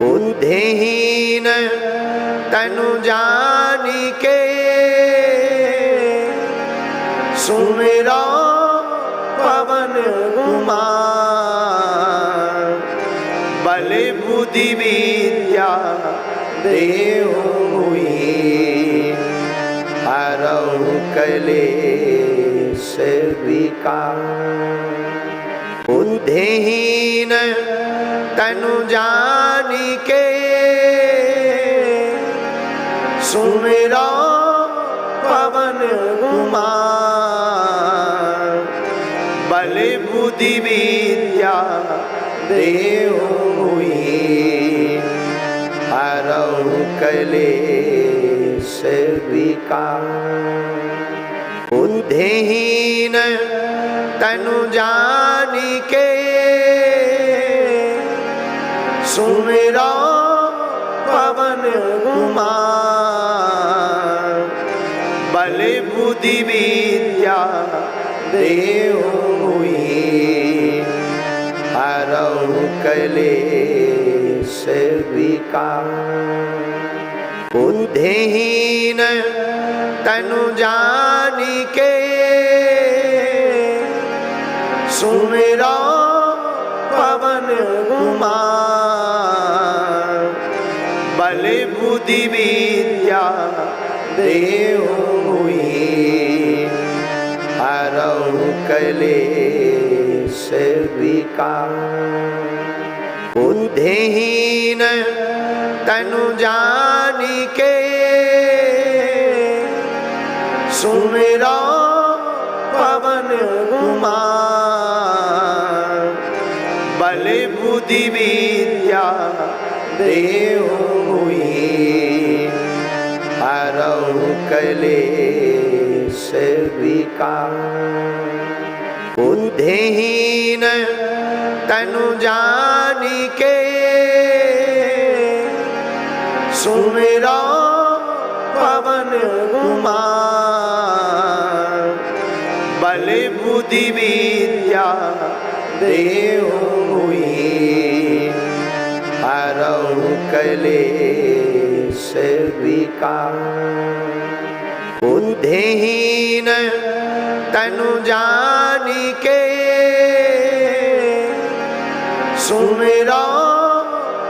बुद्धिहीन तनु जानिके सुमिरो पवन कुमार। बल बुद्धि विद्या देहु मुहि हरऊ कलेश विकार। बुद्धिहीन तनु जानिके सुमिरो पवन कुमार। बल बुद्धि विद्या देहु मुहि हरऊ कलेश विकार। बुद्धिहीन तनु जानिके सुमिरो पवन कुमार। बल बुद्धि विद्या देहु मुहि हरऊ कलेश विकार। बुद्धिहीन तनु जानिके सुमिरो पवन कुमार। बल बुद्धि विद्या देहु मुहि हरऊ कलेश विकार। बुद्धिहीन तनु जानिके सुमिरो पवन कुमार। बल बुद्धि विद्या देहु मुहि हरऊ कलेश विकार। बुद्धिहीन तनु जानिके सुमिरो पवन कुमार। बल बुद्धि विद्या देहु मुहि हरऊ कलेश विकार। बुद्धिहीन तनु जानिके सुमिरो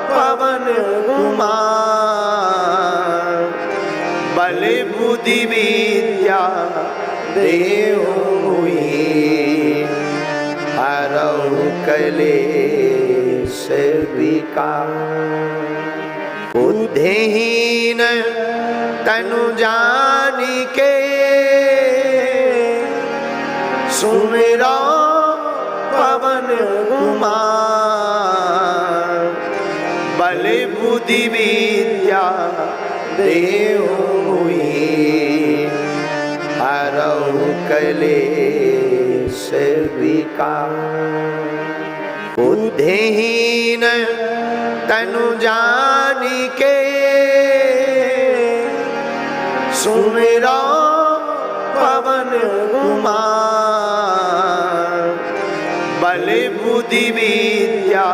पवन कुमार। बल बुद्धि विद्या देहु मुहि हरऊ कलेश विकार। बुद्धिहीन तनु जानिके सुमिरो पवन कुमार। बल बुद्धि विद्या देहु मुहि हरऊ कलेश विकार। बुद्धिहीन तनु जानिके सुमिरो पवन कुमार। बल बुद्धि विद्या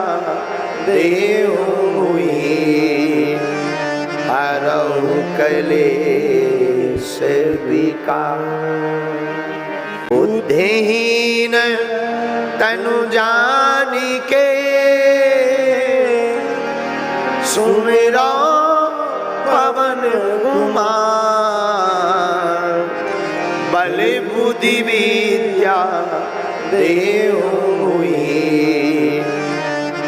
देहु मुहि हरऊ कलेश विकार। बुद्धिहीन तनु जानिके सुमिरो पवन कुमार। बल बुद्धि विद्या देहु मुहि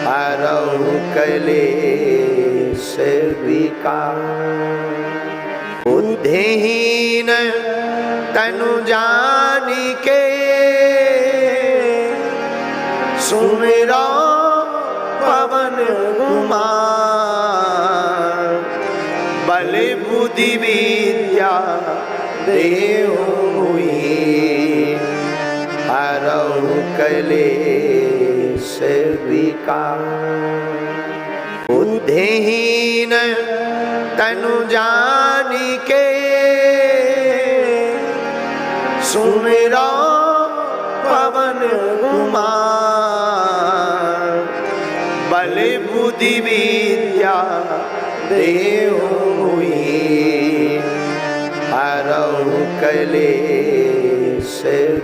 हरऊ कलेश विकार। बुद्धिहीन तनु जानिके सुमिरो पवन कुमार। बल बुद्धि विद्या देहु मुहि हरऊ कलेश विकार। बुद्धिहीन तनु जानिके सुमिरो पवन कुमार। बल बुद्धि बुद्धि विद्या देहु मुहि हरऊ कलेश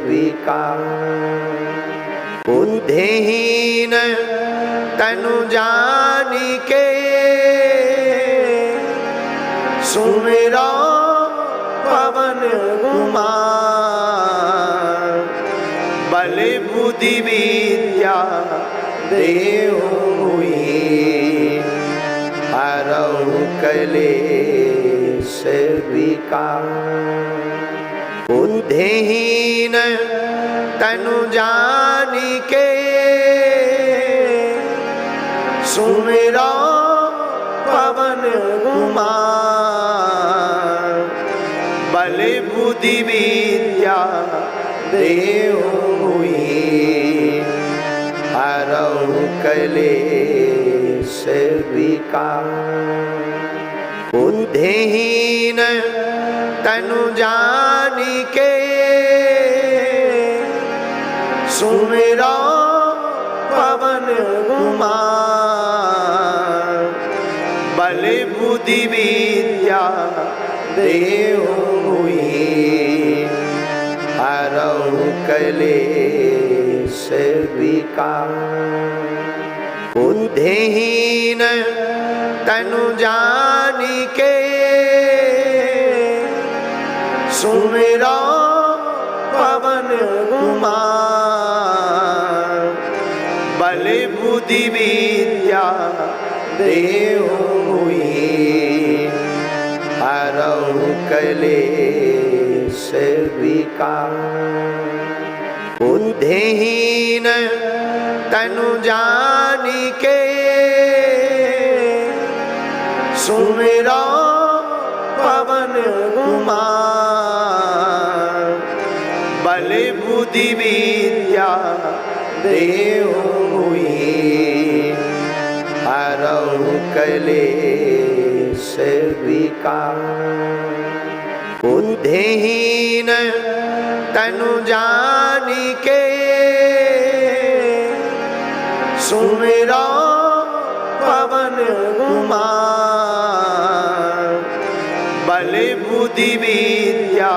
विकार बुद्धिहीन तनु जानिके सुमिरो पवन कुमार बल बुद्धि विद्या देहु मुहि हरऊ कलेश विकार बुद्धिहीन तनु जानिके सुमिरो पवन कुमार बल बुद्धि विद्या देहु मुहि हरऊ कलेश विकार बुद्धिहीन तनु जानिके सुमिरो पवन कुमार बल बुद्धि विद्या देहु मुहि हरऊ कलेश विकार बुद्धिहीन तनु जानिके सुमिरो पवन कुमार बल बुद्धि विद्या देहु मुहि हरऊ कलेश विकार बुद्धिहीन तनु जानिके सुमिरो पवन कुमार बल बुद्धि विद्या देहु मुहि हरऊ कलेश विकार बुद्धिहीन तनु जानिके सुमिरो पवन कुमार बल बुद्धि विद्या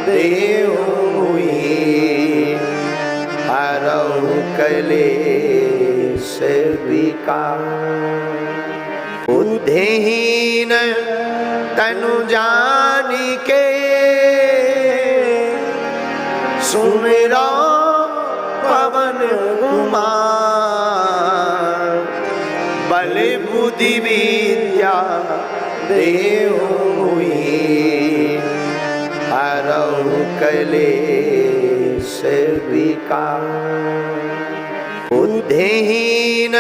देहु मुहि हरऊ कलेश विकार बुद्धिहीन तनु जानिके सुमिरो पवन कुमार बल बुद्धि विद्या देहु मुहि हरऊ कलेश विकार बुद्धिहीन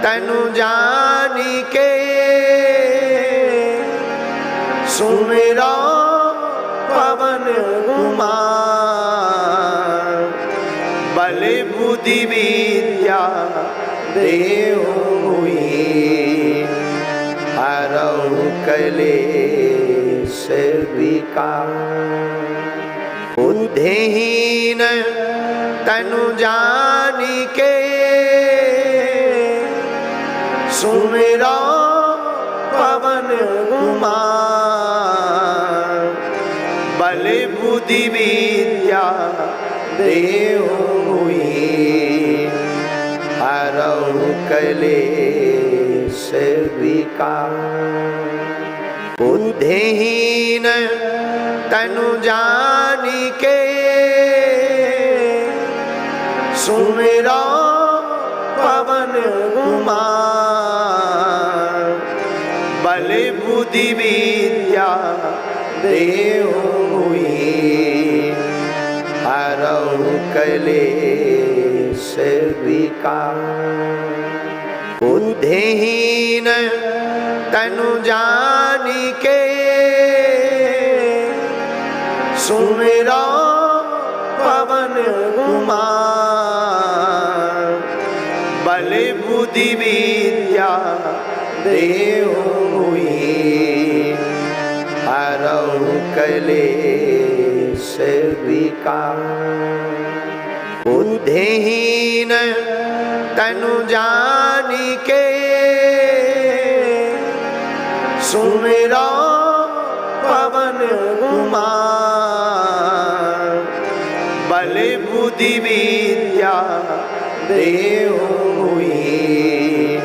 तनु जानिके सुमिरो पवन कुमार बल बुद्धि विद्या देहु मुहि हरऊ कलेश विकार बुद्धिहीन तनु जानिके सुमिरो पवन कुमार बल बुद्धि विद्या देहु मुहि हरऊ कलेश विकार बुद्धिहीन तनु जानिके सुमिरो पवन कुमार बल बुद्धि विद्या देहु मुहि हरऊ कलेश विकार बुद्धिहीन तनु जानिके सुमिरो पवन कुमार बल बुद्धि विद्या देहु मुहि हरऊ कलेश विकार बुद्धिहीन तनु जानिके सुमिरो पवन कुमार बल बुद्धि विद्या देहु मुहि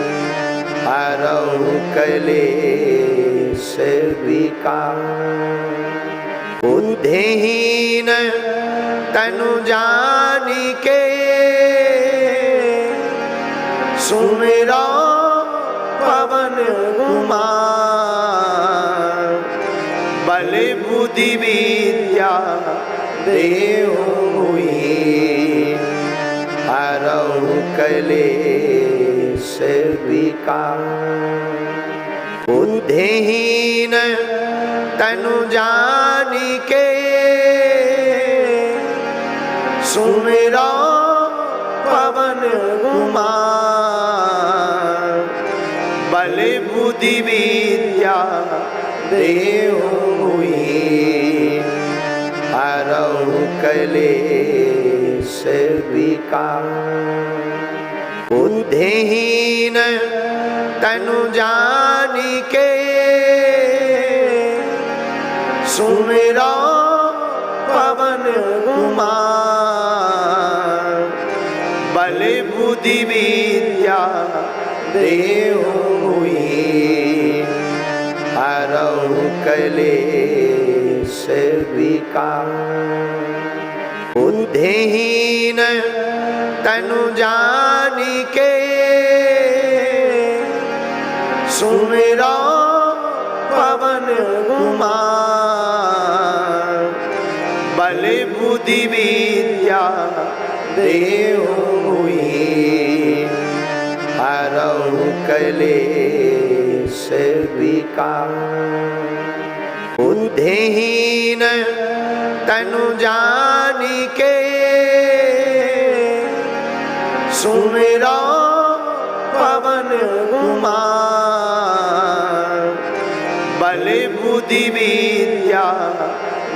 हरऊ कलेश विकार बुद्धिहीन तनु जानिके सुमिरो पवन कुमार बल बुद्धि विद्या देहु मुहि हरऊ कलेश विकार बुद्धिहीन तनु जानिके सुमिरो पवन कुमार बल बुद्धि विद्या देहु मुहि हरऊ कलेश विकार बुद्धिहीन तनु जानिके सुमिरो पवन कुमार बल बुद्धि विद्या देहु मुहि हरऊ कलेश विकार बुद्धिहीन तनु जानिके सुमिरो पवन कुमार बल बुद्धि विद्या देहु मुहि हरऊ कलेश विकार बुद्धिहीन तनु जानिके सुमिरो पवन कुमार बल बुद्धि विद्या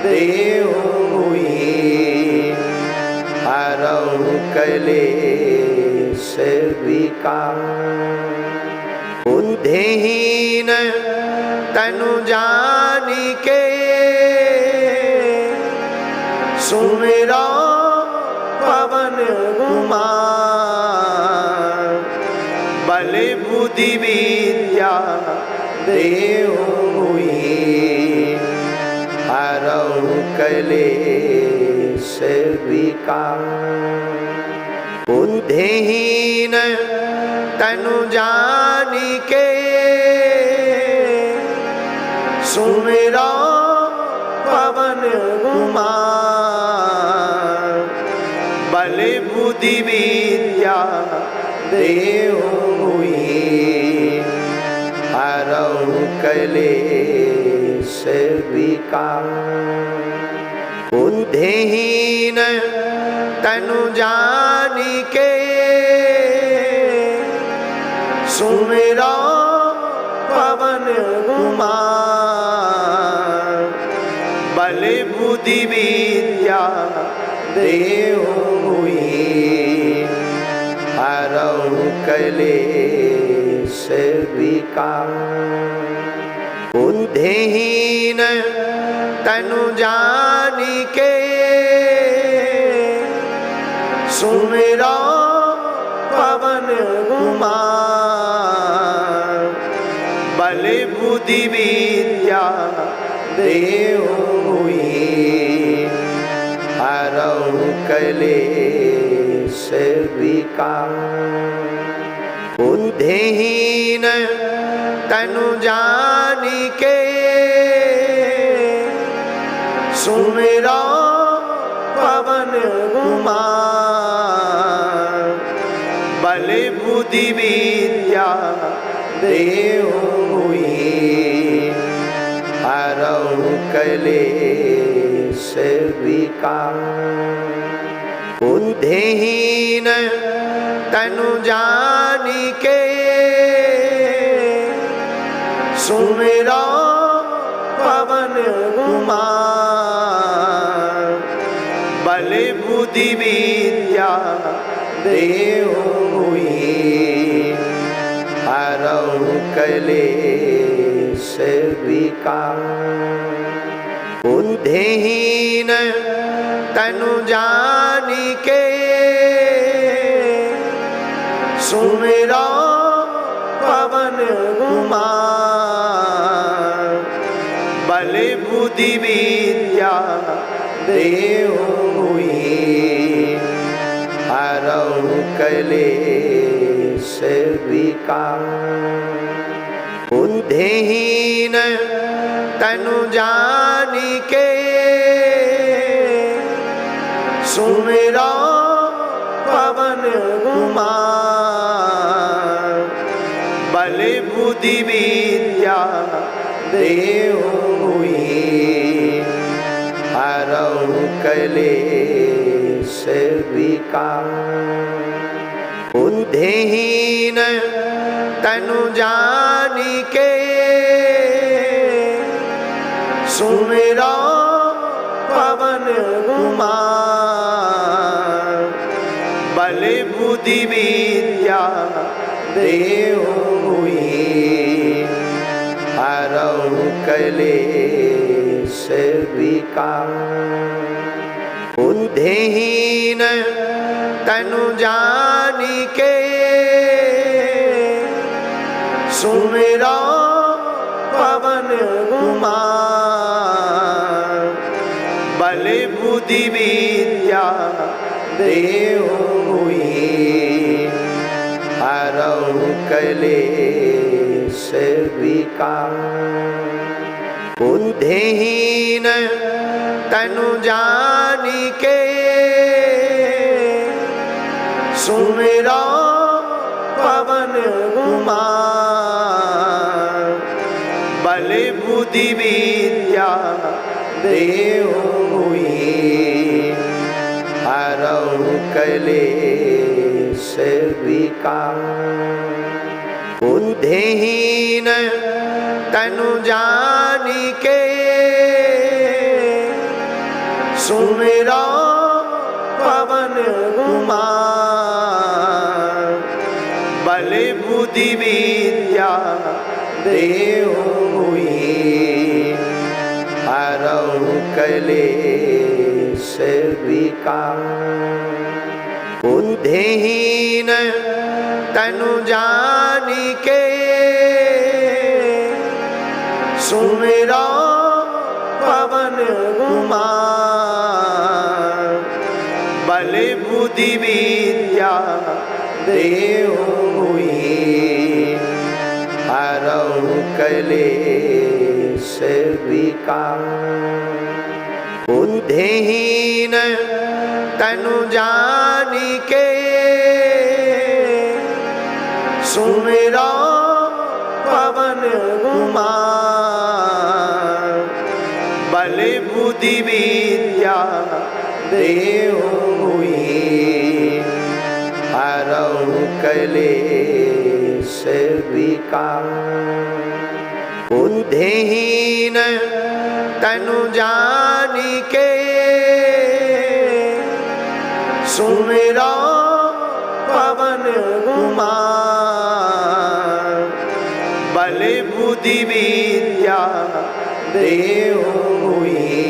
देहु मुहि हरऊ कलेश विकार बुद्धिहीन तनु जानिके सुमिरो पवन कुमार बल बुद्धि विद्या देहु मुहि हरऊ कलेश विकार बुद्धिहीन तनु जानिके सुमिरो पवन कुमार बल बुद्धि विद्या देहु मुहि हरऊ कलेश विकार बुद्धिहीन तनु जानिके सुमिरो पवन कुमार बल बुद्धि विद्या देहु मुहि हरऊ कलेश विकार बुद्धिहीन तनु जानिके सुमिरो पवन कुमार बल बुद्धि विद्या देहु मुहि हरऊ कलेश विकार बुद्धिहीन तनु जानिके सुमिरो पवन कुमार बल बुद्धि विद्या देहु मुहि हरऊ कलेश विकार बुद्धिहीन तनु जानिके सुमिरो पवन कुमार बल बुद्धि विद्या देहु मुहि हरऊ कलेश विकार बुद्धिहीन तनु जानिके सुमिरो पवन कुमार बल बुद्धि विद्या देहु मुहि हरऊ कलेश विकार बुद्धिहीन तनु जानिके सुमिरो पवन कुमार बल बुद्धि विद्या देहु मुहि हरऊ कलेश विकार बुद्धिहीन तनु जानिके सुमिरो पवन कुमार बल बुद्धि विद्या देहु मुहि हरऊ कलेश विकार बुद्धिहीन तनु जानिके सुमिरो पवन कुमार बल बुद्धि विद्या देहु मुहि हरऊ कलेश विकार बुद्धिहीन तनु जानिके सुमिरो पवन कुमार बल बुद्धि विद्या देहु मुहि हरऊ कलेश विकार बुद्धिहीन तनु जानिके सुमिरो पवन कुमार बल बुद्धि विद्या देहु मुहि हरऊ कलेश विकार बुद्धिहीन तनु जानिके सुमिरो पवन कुमार बल बुद्धि विद्या देहु मुहि हरऊ कलेश विकार बुद्धिहीन तनु जानिके सुमिरो पवन कुमार बल बुद्धि विद्या देहु मुहि हरऊ कलेश विकार बुद्धिहीन तनु जानिके सुमिरो पवन कुमार बल बुद्धि विद्या देहु मुहि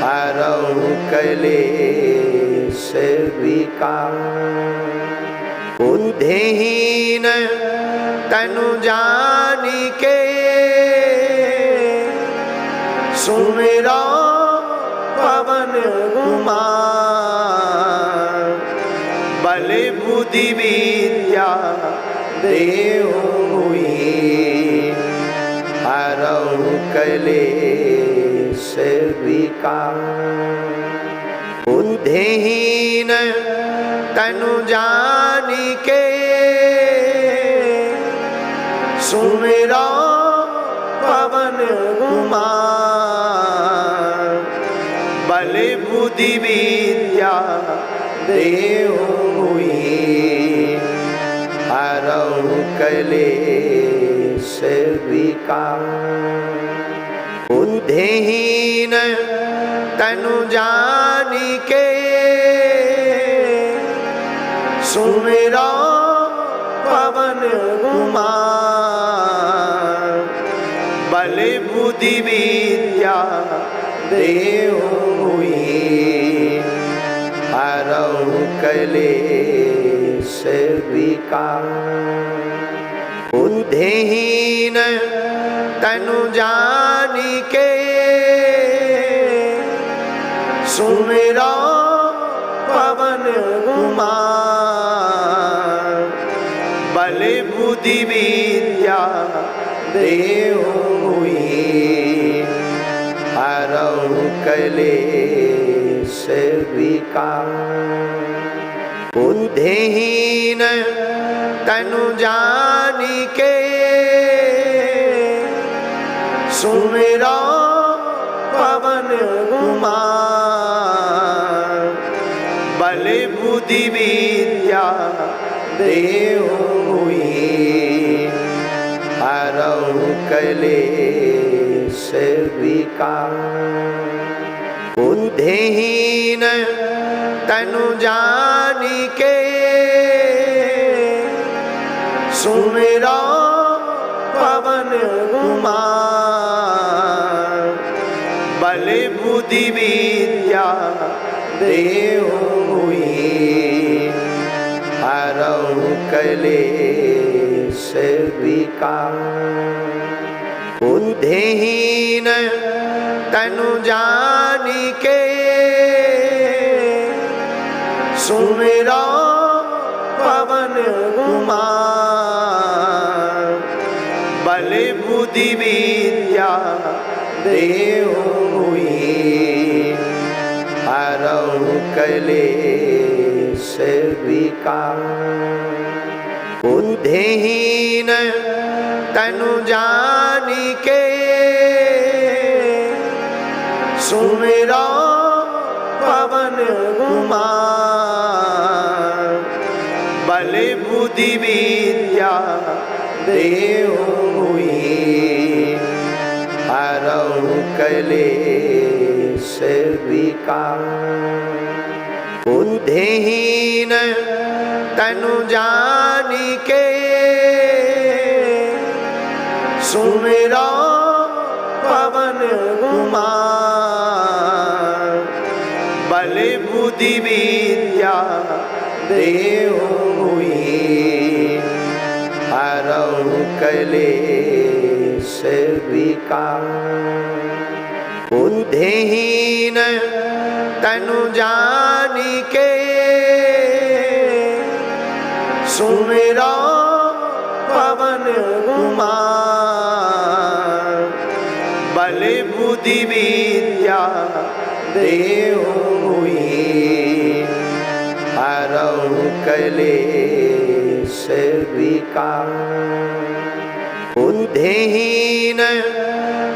हरऊ कलेश विकार बुद्धिहीन तनु जानिके सुमिरो पवन कुमार बल बुद्धि विद्या देहु मुहि हरऊ कलेश विकार बुद्धिहीन तनु जानिके सुमिरो पवन कुमार बल बुद्धि विद्या देहु मुहि हरऊ कलेश विकार बुद्धिहीन तनु जानिके सुमिरो पवन कुमार बल बुद्धि विद्या देहु मुहि हरऊ कलेश विकार बुद्धिहीन तनु जानिके सुमिरो पवन कुमार बल बुद्धि विद्या देहु मुहि हरऊ कलेश विकार बुद्धिहीन तनु जानिके सुमिरो पवन कुमार बल बुद्धि विद्या देहु मुहि हरऊ कलेश विकार बुद्धिहीन तनु जानिके सुमिरो पवन कुमार बल बुद्धि विद्या देहु मुहि हरऊ कलेश विकार बुद्धिहीन तनु जानिके सुमिरो पवन कुमार बल बुद्धि विद्या देहु मुहि हरऊ कलेश विकार बुद्धिहीन तनु जानिके सुमिरो पवन कुमार बल बुद्धि विद्या देहु मुहि हरऊ कलेश विकार बुद्धिहीन तनु जानिके सुमिरो पवन कुमार बल बुद्धि विद्या देहु मुहि हरऊ कलेश विकार बुद्धिहीन तनु जानिके सुमिरो पवन कुमार बल बुद्धि विद्या देहु मुहि हरऊ कलेश विकार बुद्धिहीन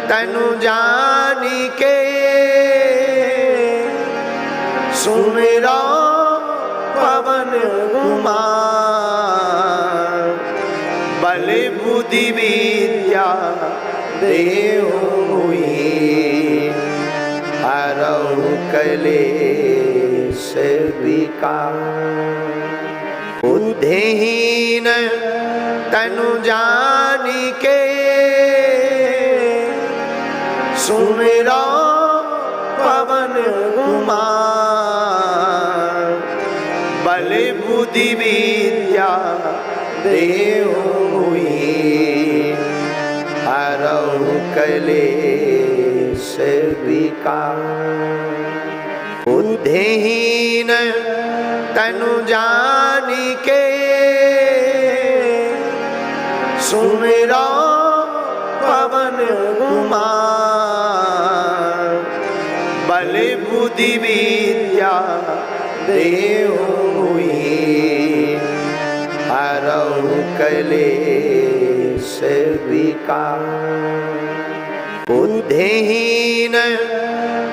तनु जानिके सुमिरो पवन कुमार बल बुद्धि विद्या देहु मुहि हरऊ कलेश विकार बुद्धिहीन तनु जानिके सुमिरो पवन कुमार बल बुद्धि विद्या देहु मुहि हरऊ कलेश विकार बुद्धिहीन तनु जानिके सुमिरो पवन कुमार बल बुद्धि विद्या देहु मुहि हरऊ कलेश विकार बुद्धिहीन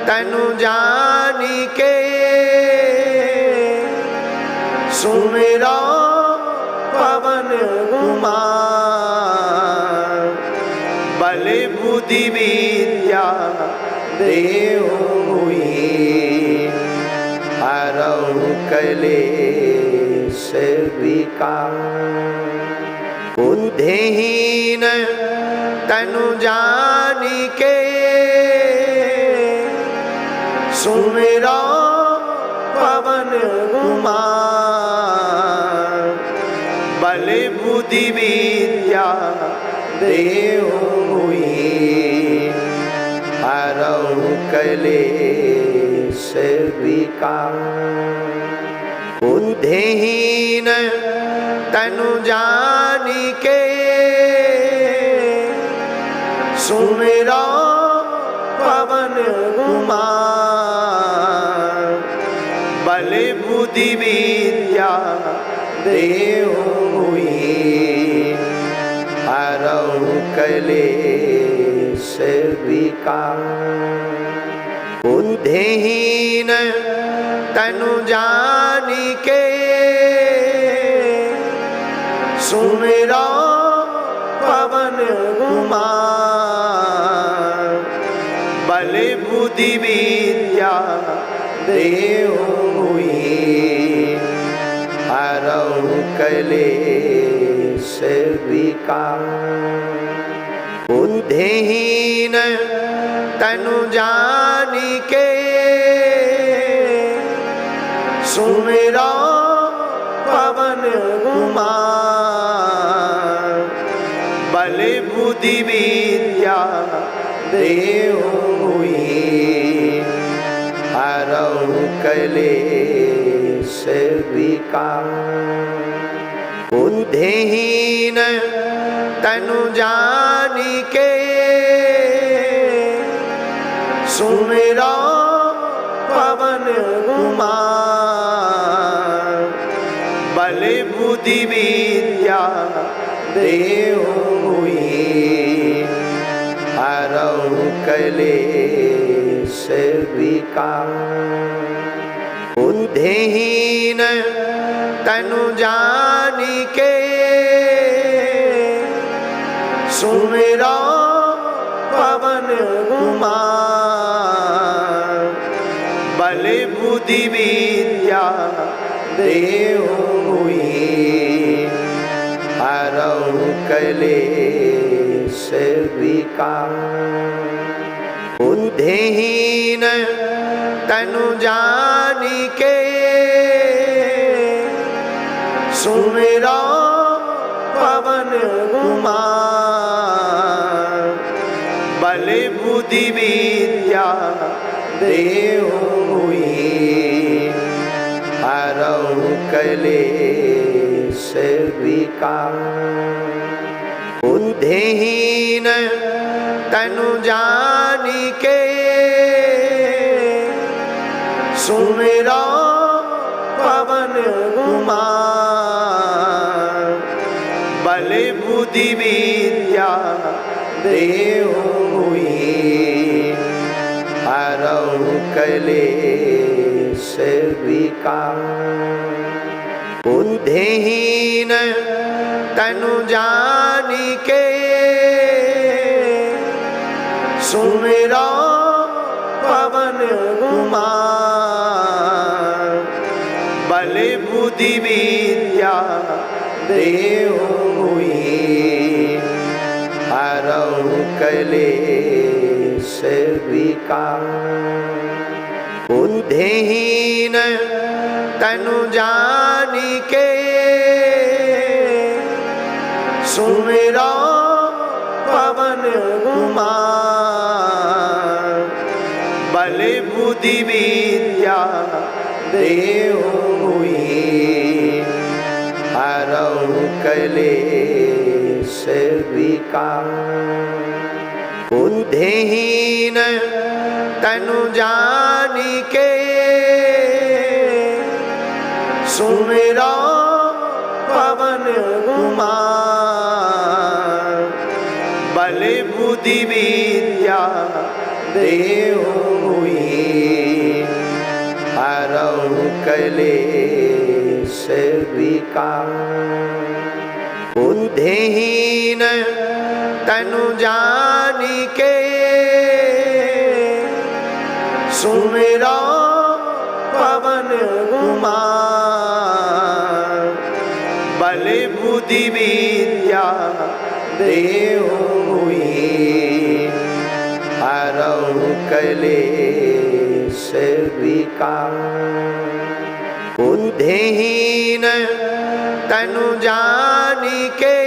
तनु जानिके सुमिरो पवन कुमार बल बुद्धि विद्या देहु मुहि हरऊ कलेश विकार बुद्धिहीन तनु जानिके के सुमिरो पवन कुमार बल बुद्धि विद्या देहु मुहि हरऊ कलेश विकार बुद्धिहीन तनु जानिके सुमिरो पवन कुमार बल बुद्धि विद्या देहु मुहि हरऊ कलेश विकार बुद्धिहीन तनु जानिके सुमिरो पवन कुमार बल बुद्धि विद्या देहु मुहि हरऊ कलेश विकार बुद्धिहीन तनु जानिके सुमिरो पवन कुमार बल बुद्धि विद्या देहु मुहि हरऊ कलेश विकार बुद्धिहीन तनु जानिके सुमिरो पवन कुमार बल बुद्धि विद्या देहु मुहि हरऊ कलेश विकार बुद्धिहीन तनु जानिके सुमिरो पवन कुमार बल बुद्धि विद्या देहु मुहि हरऊ कलेश विकार बुद्धिहीन तनु जानिके सुमिरो पवन कुमार बल बुद्धि विद्या देहु मुहि हरऊ कलेश विकार बुद्धिहीन तनु जानिके सुमिरो पवन कुमार बल बुद्धि विद्या देहु मुहि हरऊ कलेश विकार बुद्धिहीन तनु जानिके सुमिरो पवन कुमार बल बुद्धि विद्या देहु मुहि हरऊ कलेश विकार बुद्धिहीन तनु जानिके सुमिरो पवन कुमार बल बुद्धि विद्या देहु मुहि हरऊ कलेश विकार बुद्धिहीन तनु जानिके सुमिरो पवन कुमार बल बुद्धि विद्या देहु मुहि हरऊ कलेश विकार बुद्धिहीन तनु जानिके सुमिरो पवन कुमार बल बुद्धि विद्या देहु मुहि हरऊ कलेश विकार। बुद्धिहीन तनु जानिके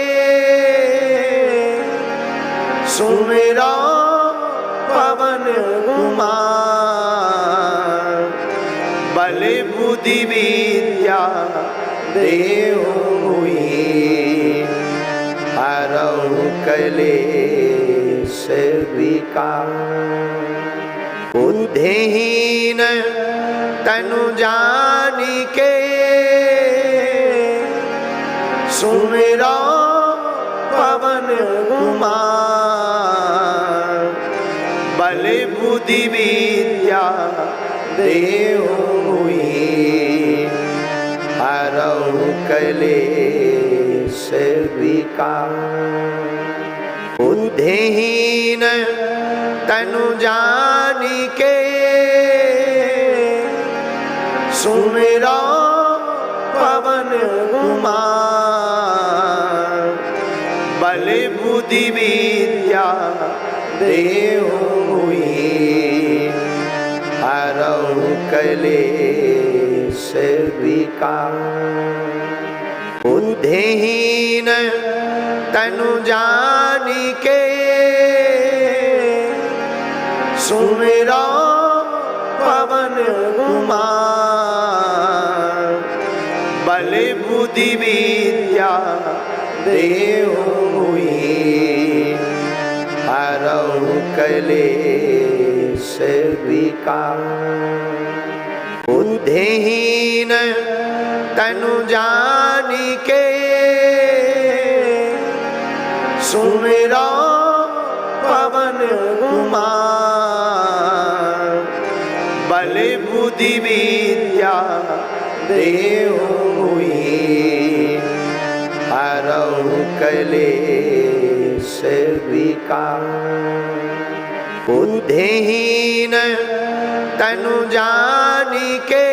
सुमिरो पवन कुमार। बल बुद्धि विद्या देहु मुहि हरऊ कलेश विकार। बुद्धिहीन तनु जानिके सुमिरो पवन कुमार। बल बुद्धि विद्या देहु मुहि हरऊ कलेश विकार। बुद्धिहीन तनु जानिके सुमिरो पवन कुमार। बल बुद्धि विद्या देहु मुहि हरऊ कलेश विकार। बुद्धिहीन तनु जानिके सुमिरो पवन कुमार। बल बुद्धि विद्या देहु मुहि हरऊ कलेश विकार। बुद्धिहीन तनु जानिके सुमिरो पवन कुमार। बल बुद्धि विद्या देहु मुहि हरऊ कलेश विकार। बुद्धिहीन तनु जानिके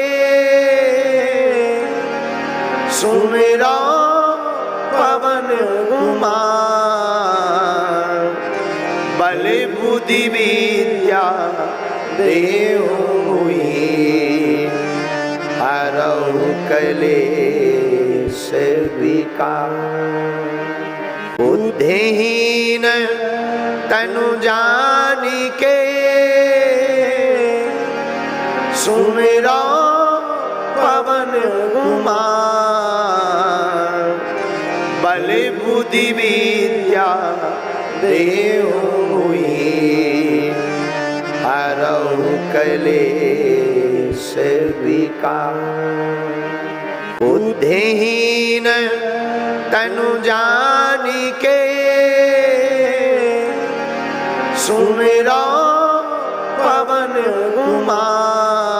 सुमिरो पवन कुमार। बल बुद्धि विद्या देहु मुहि हरऊ कलेश विकार। बुद्धिहीन तनु जानिके सुमिरो पवन कुमार। बल बुद्धि विद्या देहु मुहि हरऊ कलेश विकार। बुद्धिहीन तनु जानिके सुमिरो पवन कुमार।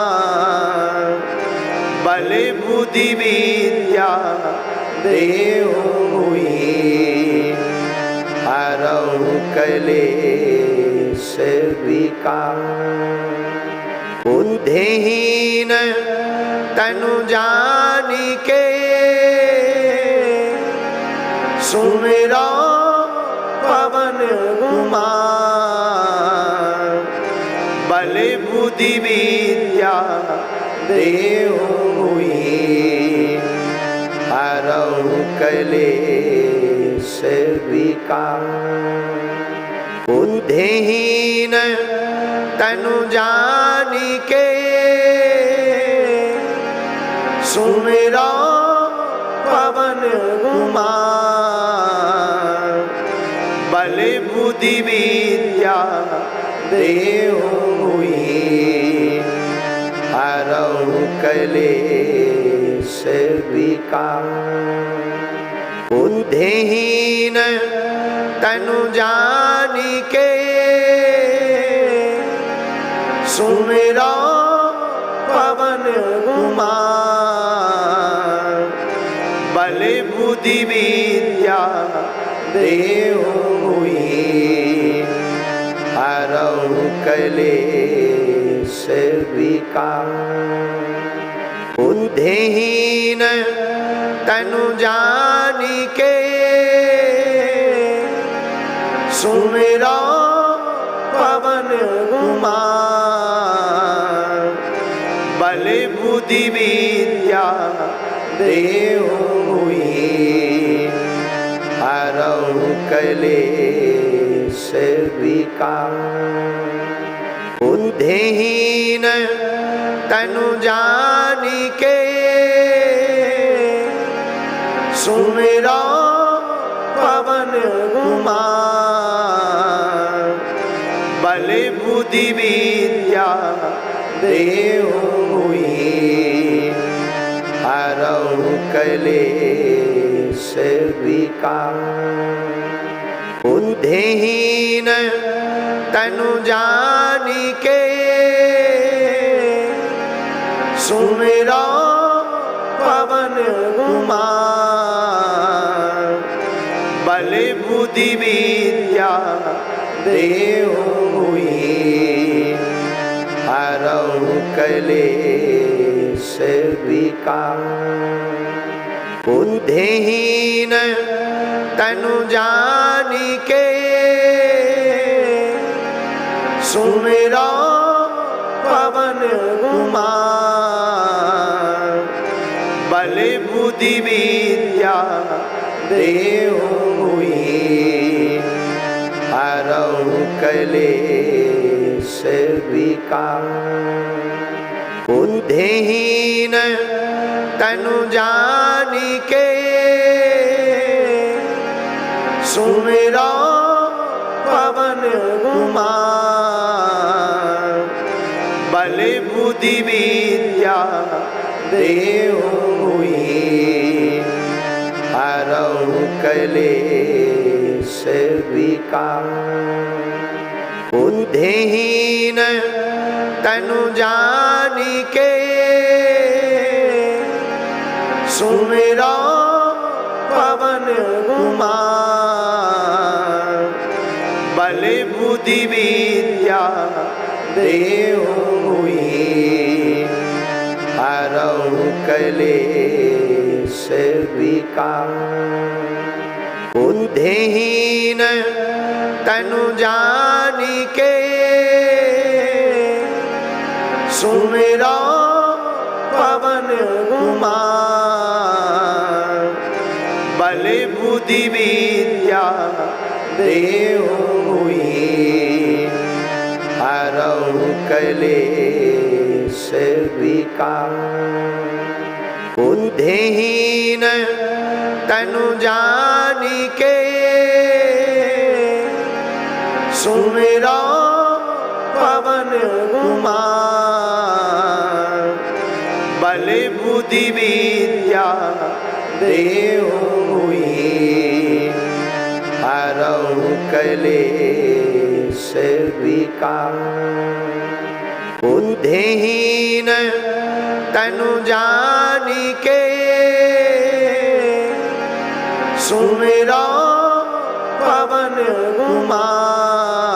बल बुद्धि विद्या देहु मुहि हरऊ कलेश विकार। बुद्धिहीन तनु जानिके सुमिरो पवन कुमार। बल बुद्धि विद्या देहु मुहि हरऊ कलेश विकार। बुद्धिहीन तनु जानिके सुमिरो पवन कुमार। बल बुद्धि विद्या देहु मुहि हरऊ कलेश विकार। बुद्धिहीन तनु जानिके सुमिरो पवन कुमार। बल बुद्धि विद्या देहु मुहि हरऊ कलेश विकार। बुद्धिहीन तनु जानिके सुमिरो पवन कुमार बल बुद्धि विद्या देहु मुहि हरऊ कलेश विकार बुद्धिहीन तनु जानिके सुमिरो पवन कुमार बल बुद्धि विद्या देहु मुहि हरऊ कलेश विकार बुद्धिहीन तनु जानिके सुमिरो पवन कुमार बल बुद्धि विद्या देहु मुहि हरऊ कलेश विकार बुद्धिहीन तनु जानिके सुमिरो पवन कुमार बल बुद्धि विद्या देहु मुहि हरऊ कलेश विकार बुद्धिहीन तनु जानिके सुमिरो पवन कुमार बल बुद्धि विद्या देहु मुहि हरऊ कलेश विकार बुद्धिहीन तनु जानिके सुमिरो पवन कुमार बल बुद्धि विद्या देहु मुहि हरऊ कलेश विकार बुद्धिहीन तनु जानिके सुमिरो पवन कुमार बल बुद्धि विद्या देहु मुहि हरऊ कलेश विकार बुद्धिहीन तनु जानिके सुमिरो पवन कुमार बल बुद्धि विद्या देहु मुहि हरऊ कलेश विकार बुद्धिहीन तनु जानिके सुमिरो पवन कुमार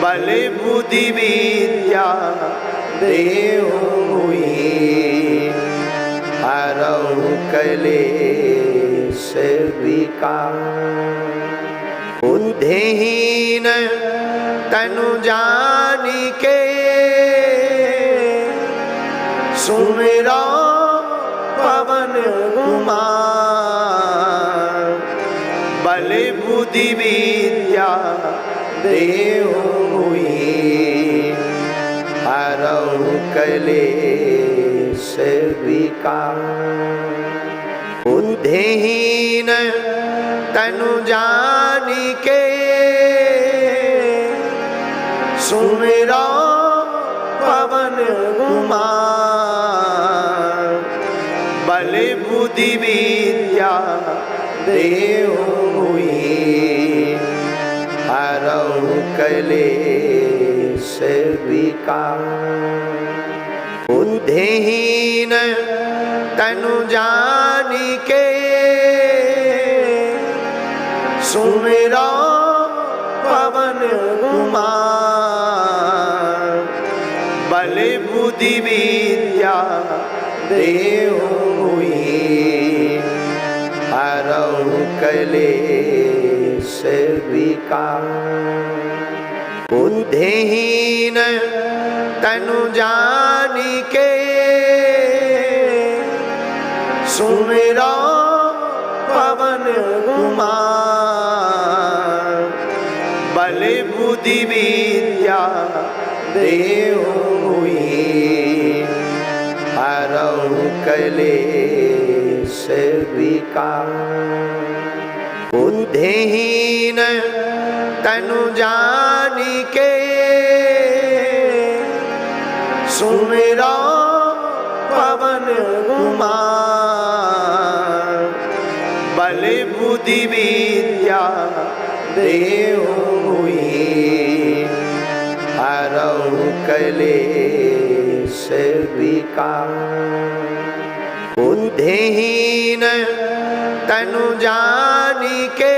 बल बुद्धि विद्या देहु मुहि हरऊ कलेश विकार बुद्धिहीन तनु जानिके सुमिरो पवन कुमार बल बुद्धि विद्या देहु मुहि हरऊ कलेश विकार बुद्धिहीन तनु जानिके सुमिरो पवन कुमार बल बुद्धि विद्या देहु मुहि हरऊ कलेश विकार बुद्धिहीन तनु जानिके सुमिरो पवन कुमार बल बुद्धि विद्या देहु मुहि हरऊ कलेश विकार बुद्धिहीन तनु जानिके सुमिरो पवन कुमार। बल बुद्धि विद्या देहु मुहि हरऊ कलेश विकार। बुद्धिहीन तनु जानिके सुमिरो पवन कुमार। बल बुद्धि विद्या देहु मुहि हरऊ कलेश विकार। बुद्धिहीन तनु जानिके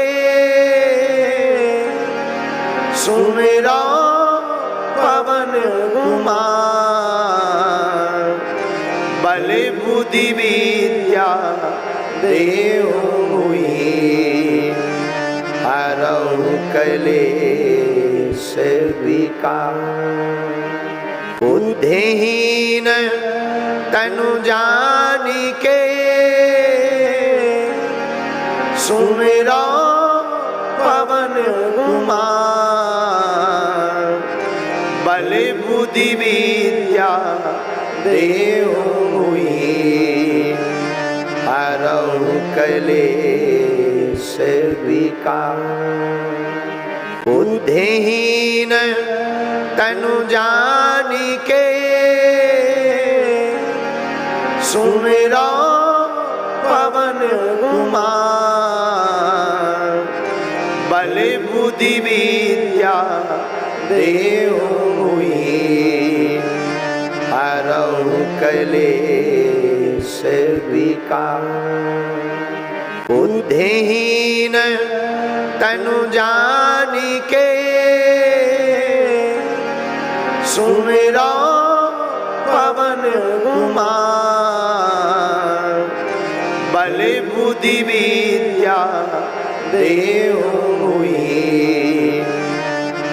सुमिरो पवन कुमार। बल बुद्धि विद्या देहु मुहि हरऊ कलेश विकार। बुद्धिहीन तनु जानिके सुमिरो पवन कुमार। बल बुद्धि विद्या देहु मुहि हरऊ कलेश विकार। बुद्धिहीन तनु जानिके सुमिरो पवन कुमार। बल बुद्धि विद्या देहु मुहि हरऊ कलेश विकार। बुद्धिहीन तनु जानिके सुमिरो पवन कुमार। बल बुद्धि विद्या देहु मुहि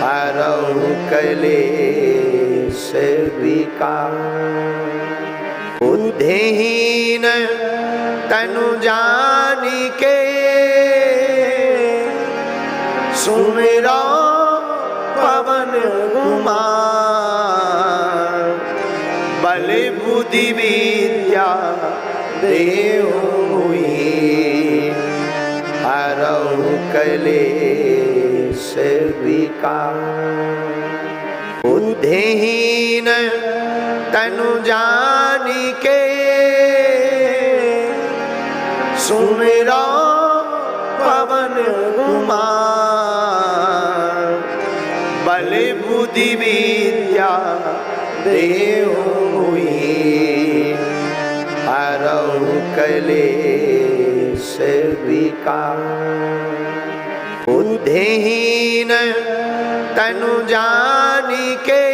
हरऊ कलेश विकार। बुद्धिहीन तनु जानिके सुमिरो पवन कुमार। बल बुद्धि विद्या देहु मुहि हरऊ कलेश विकार। बुद्धिहीन तनु जानिके सुमिरो पवन कुमार। बल बुद्धि विद्या देहु मुहि हरऊ कलेश विकार। बुद्धिहीन तनु जानिके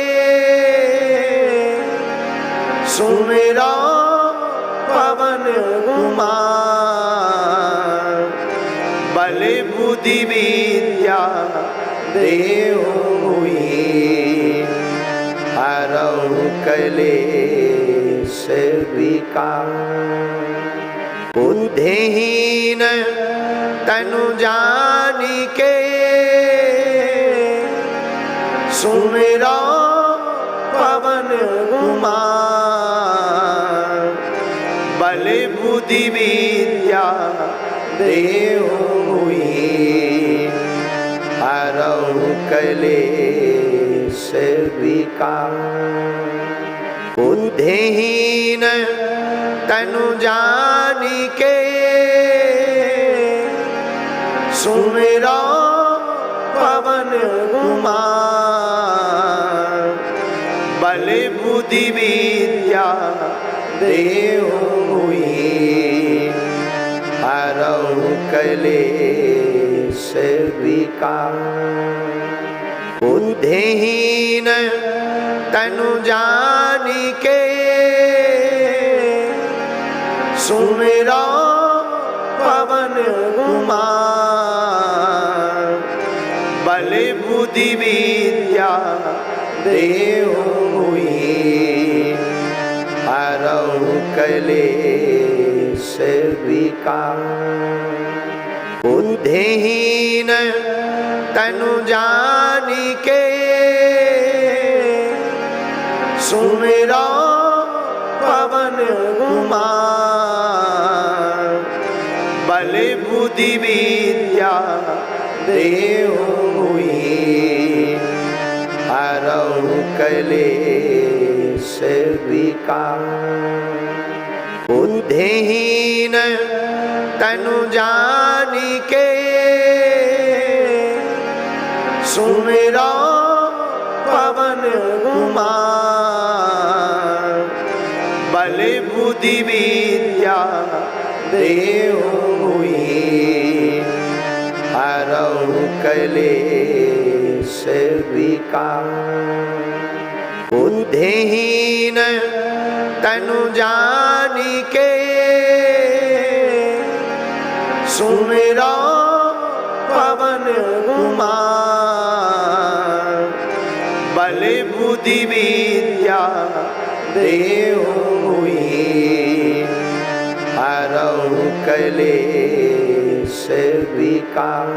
सुमिरो पवन कुमार। बल बुद्धि विद्या देहु मुहि हरऊ कलेश विकार। बुद्धिहीन तनु जानिके सुमिरो पवन कुमार। बल बुद्धि विद्या देहु मुहि हरऊ कलेश विकार। बुद्धिहीन तनु जानिके सुमिरो पवन कुमार। बल बुद्धि विद्या देहु मुहि हरऊ कलेश विकार। बुद्धिहीन तनु जानिके सुमिरो पवन कुमार। बल बुद्धि विद्या देहु मुहि हरऊ कलेश विकार बुद्धिहीन तनु जानिके सुमिरो पवन कुमार बल बुद्धि विद्या देहु मुहि हरऊ कलेश विकार बुद्धिहीन तनु जानिके सुमिरो पवन कुमार बल बुद्धि विद्या देहु मुहि हरऊ कलेश विकार बुद्धिहीन तनु जानिके सुमिरो पवन कुमार बल बुद्धि विद्या देहु मुहि हरऊ कलेश विकार।